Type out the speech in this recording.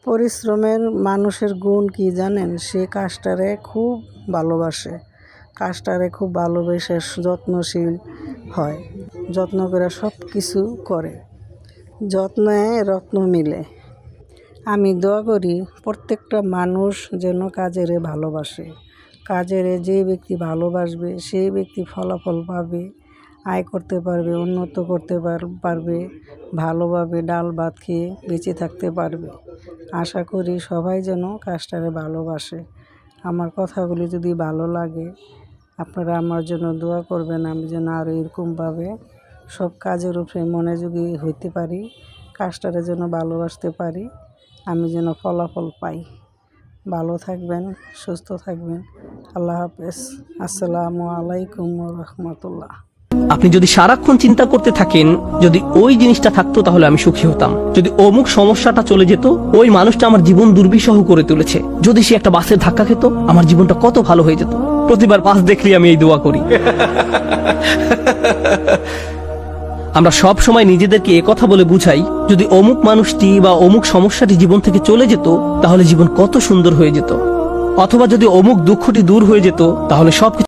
পরিশ্রমের মানুষের গুণ কি জানেন? সে কাজটারে খুব ভালোবাসে, কাজটারে খুব ভালোবেসে যত্নশীল হয়, যত্ন করে সব কিছু করে। যত্নে রত্ন মিলে। আমি দোয়া করি প্রত্যেকটা মানুষ যেন কাজেরে ভালোবাসে। কাজেরে যে ব্যক্তি ভালোবাসবে সেই ব্যক্তি ফলাফল পাবে, আয় করতে পারবে, উন্নত করতে পারবে, ভালোভাবে ডাল ভাত খেয়ে বেঁচে থাকতে পারবে। আশা করি সবাই যেন কাজটারে ভালোবাসে। আমার কথাগুলি যদি ভালো লাগে আপনারা আমার জন্য দোয়া করবেন, আমি যেন আরও এরকমভাবে সব কাজের উপরে মনোযোগী হইতে পারি, কাজটারে যেন ভালোবাসতে পারি, আমি যেন ফলাফল পাই। ভালো থাকবেন, সুস্থ থাকবেন। আল্লাহ হাফেজ। আসসালামু আলাইকুম ওয়া রাহমাতুল্লাহ। আপনি যদি সারাক্ষণ চিন্তা করতে থাকেন যদি ওই জিনিসটা থাকতো তাহলে আমি সুখী হতাম, যদি অমুক সমস্যাটা চলে যেত, ওই মানুষটা আমার জীবন দুর্বিষহ করে তুলেছে, যদি সে একটা বাসের ধাক্কা খেত আমার জীবনটা কত ভালো হয়ে যেত। প্রতিবার বাস দেখলেই আমি এই দোয়া করি। আমরা সব সময় নিজেদেরকে একথা বলে বুঝাই যদি অমুক মানুষটি বা অমুক সমস্যাটি জীবন থেকে চলে যেত তাহলে জীবন কত সুন্দর হয়ে যেত, অথবা যদি অমুক দুঃখটি দূর হয়ে যেত তাহলে সবকিছু